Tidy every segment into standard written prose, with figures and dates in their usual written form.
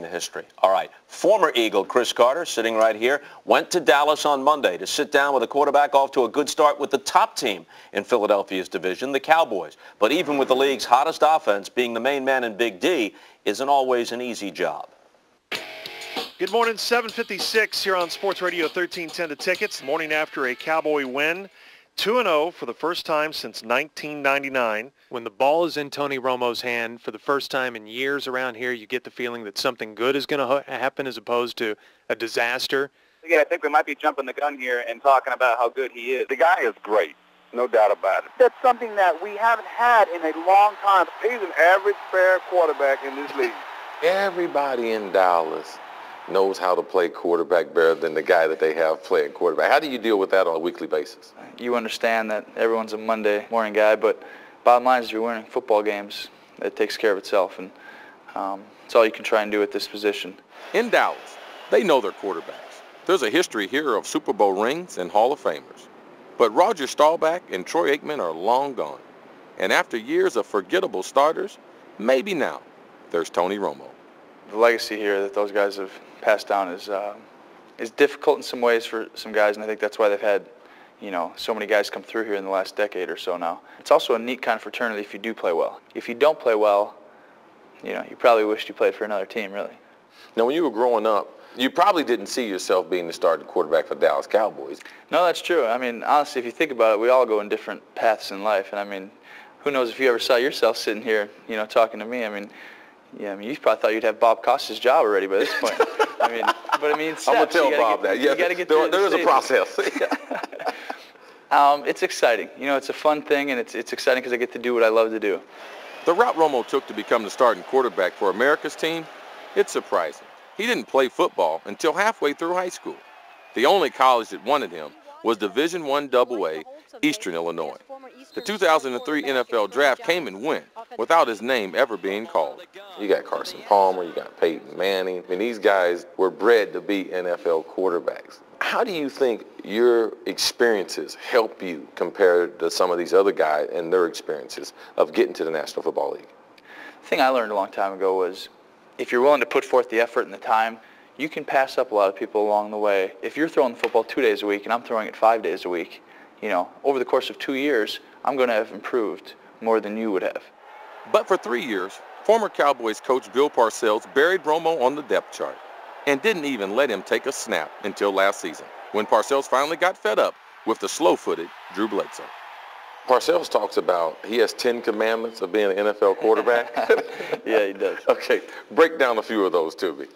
the history. All right, former Eagle Chris Carter, sitting right here, went to Dallas on Monday to sit down with a quarterback off to a good start with the top team in Philadelphia's division, the Cowboys. But even with the league's hottest offense, being the main man in Big D isn't always an easy job. Good morning, 7:56 here on Sports Radio 1310 The Tickets. Morning after a Cowboy win, 2-0 for the first time since 1999. When the ball is in Tony Romo's hand for the first time in years around here, you get the feeling that something good is going to happen as opposed to a disaster. Yeah, I think we might be jumping the gun here and talking about how good he is. The guy is great, no doubt about it. That's something that we haven't had in a long time. He's an average, fair quarterback in this league. Everybody in Dallas knows how to play quarterback better than the guy that they have playing quarterback. How do you deal with that on a weekly basis? You understand that everyone's a Monday morning guy, but bottom line is you're winning football games. It takes care of itself, and it's all you can try and do at this position. In Dallas, they know their quarterbacks. There's a history here of Super Bowl rings and Hall of Famers. But Roger Staubach and Troy Aikman are long gone. And after years of forgettable starters, maybe now there's Tony Romo. The legacy here that those guys have passed down is difficult in some ways for some guys, and I think that's why they've had, so many guys come through here in the last decade or so now. It's also a neat kind of fraternity if you do play well. If you don't play well, you probably wished you played for another team, really. Now, when you were growing up, you probably didn't see yourself being the starting quarterback for the Dallas Cowboys. No, that's true. I mean, honestly, if you think about it, we all go in different paths in life, and I mean, who knows if you ever saw yourself sitting here, talking to me. I mean, you probably thought you'd have Bob Costas' job already by this point. But it's I'm going to tell Bob that. Yeah, there is a process. It's exciting. It's a fun thing, and it's exciting because I get to do what I love to do. The route Romo took to become the starting quarterback for America's team, it's surprising. He didn't play football until halfway through high school. The only college that wanted him was Division I AA, Eastern Illinois. The 2003 NFL Draft came and went without his name ever being called. You got Carson Palmer, you got Peyton Manning, and these guys were bred to be NFL quarterbacks. How do you think your experiences help you compared to some of these other guys and their experiences of getting to the National Football League? The thing I learned a long time ago was if you're willing to put forth the effort and the time, you can pass up a lot of people along the way. If you're throwing the football 2 days a week and I'm throwing it 5 days a week, over the course of 2 years, I'm going to have improved more than you would have. But for 3 years, former Cowboys coach Bill Parcells buried Romo on the depth chart and didn't even let him take a snap until last season, when Parcells finally got fed up with the slow-footed Drew Bledsoe. Parcells talks about he has 10 commandments of being an NFL quarterback. Yeah, he does. Okay, break down a few of those to me.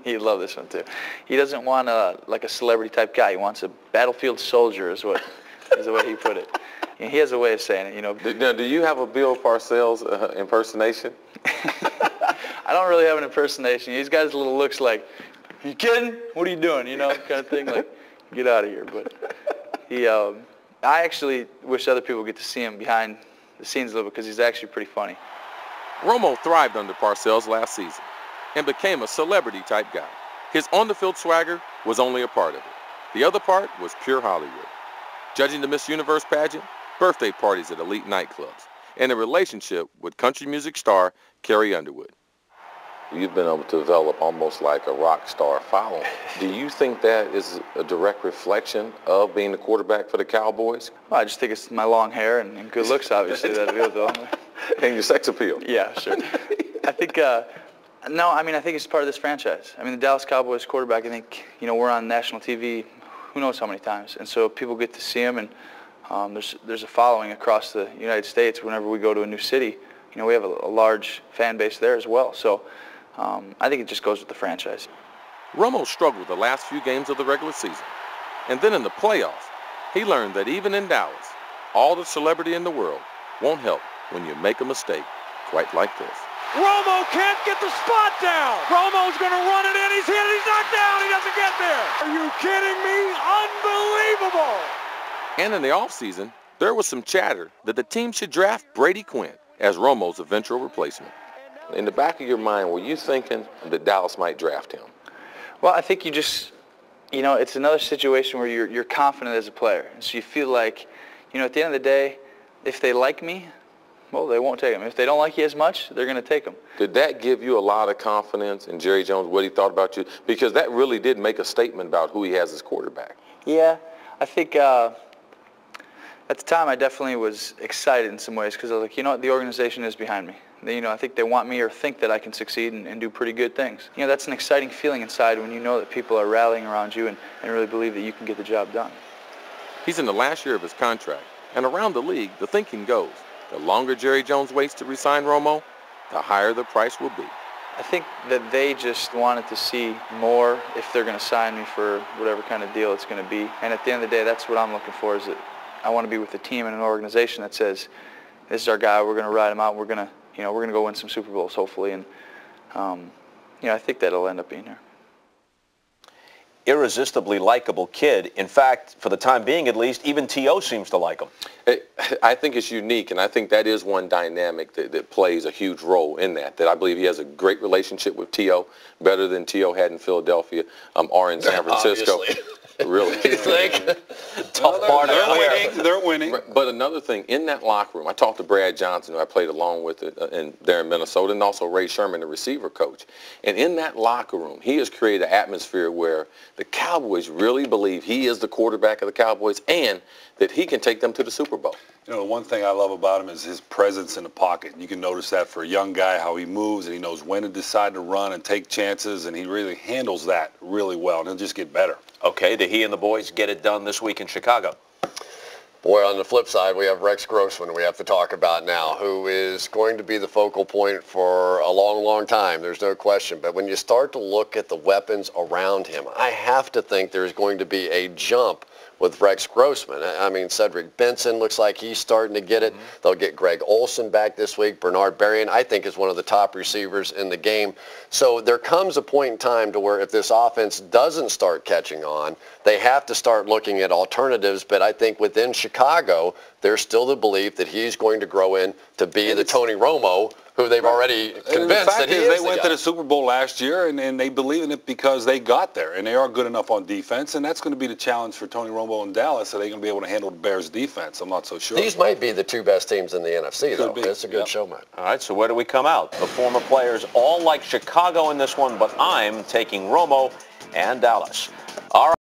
He'd love this one too. He doesn't want a celebrity type guy. He wants a battlefield soldier is the way he put it. And he has a way of saying it, Now, do you have a Bill Parcells impersonation? I don't really have an impersonation. He's got his little looks like, you kidding? What are you doing? Kind of thing, like, get out of here. But I actually wish other people get to see him behind the scenes a little bit because he's actually pretty funny. Romo thrived under Parcells last season and became a celebrity-type guy. His on-the-field swagger was only a part of it. The other part was pure Hollywood. Judging the Miss Universe pageant, birthday parties at elite nightclubs, and a relationship with country music star Carrie Underwood. You've been able to develop almost like a rock star following. Do you think that is a direct reflection of being the quarterback for the Cowboys? Well, I just think it's my long hair and good looks, obviously, that appeal to them. And your sex appeal. Yeah, sure. I think, I think it's part of this franchise. I mean, the Dallas Cowboys quarterback, I think, we're on national TV who knows how many times. And so people get to see him, and there's a following across the United States. Whenever we go to a new city, we have a large fan base there as well. So I think it just goes with the franchise. Romo struggled the last few games of the regular season. And then in the playoffs, he learned that even in Dallas, all the celebrity in the world won't help when you make a mistake quite like this. Romo can't get the spot down. Romo's going to run it in. He's hit. He's knocked down. He doesn't get there. Are you kidding me? Unbelievable. And in the offseason, there was some chatter that the team should draft Brady Quinn as Romo's eventual replacement. In the back of your mind, were you thinking that Dallas might draft him? Well, I think you just, it's another situation where you're confident as a player. And so you feel like, at the end of the day, if they like me, well, they won't take him. If they don't like you as much, they're going to take him. Did that give you a lot of confidence in Jerry Jones, what he thought about you? Because that really did make a statement about who he has as quarterback. Yeah, I think at the time I definitely was excited in some ways because I was like, you know what, the organization is behind me. I think they want me or think that I can succeed and do pretty good things. That's an exciting feeling inside when you know that people are rallying around you and really believe that you can get the job done. He's in the last year of his contract, and around the league, the thinking goes, the longer Jerry Jones waits to re-sign Romo, the higher the price will be. I think that they just wanted to see more if they're going to sign me for whatever kind of deal it's going to be. And at the end of the day, that's what I'm looking for, is that I want to be with a team and an organization that says, this is our guy, we're going to ride him out, we're going to go win some Super Bowls, hopefully. And, I think that'll end up being there. Irresistibly likable kid. In fact, for the time being at least, even T.O. seems to like him. I think it's unique, and I think that is one dynamic that plays a huge role in that I believe he has a great relationship with T.O., better than T.O. had in Philadelphia or in San Francisco. Really? You think? Tough part. They're winning. But another thing, in that locker room, I talked to Brad Johnson, who I played along with there in Minnesota, and also Ray Sherman, the receiver coach. And in that locker room, he has created an atmosphere where the Cowboys really believe he is the quarterback of the Cowboys and that he can take them to the Super Bowl. The one thing I love about him is his presence in the pocket. You can notice that for a young guy, how he moves, and he knows when to decide to run and take chances, and he really handles that really well, and he'll just get better. Okay, did he and the boys get it done this week in Chicago? Boy, on the flip side, we have Rex Grossman we have to talk about now, who is going to be the focal point for a long, long time. There's no question. But when you start to look at the weapons around him, I have to think there's going to be a jump with Rex Grossman. I mean, Cedric Benson looks like he's starting to get it. They'll get Greg Olsen back this week. Bernard Berrien, I think, is one of the top receivers in the game. So there comes a point in time to where if this offense doesn't start catching on, they have to start looking at alternatives. But I think within Chicago, there's still the belief that he's going to grow in to be the Tony Romo who they've already convinced that he is. They went to the Super Bowl last year, and they believe in it because they got there, and they are good enough on defense, and that's going to be the challenge for Tony Romo in Dallas. Are they going to be able to handle the Bears' defense? I'm not so sure. These might be the two best teams in the NFC, though. It's a good show, man. All right, so where do we come out? The former players all like Chicago in this one, but I'm taking Romo and Dallas. All right.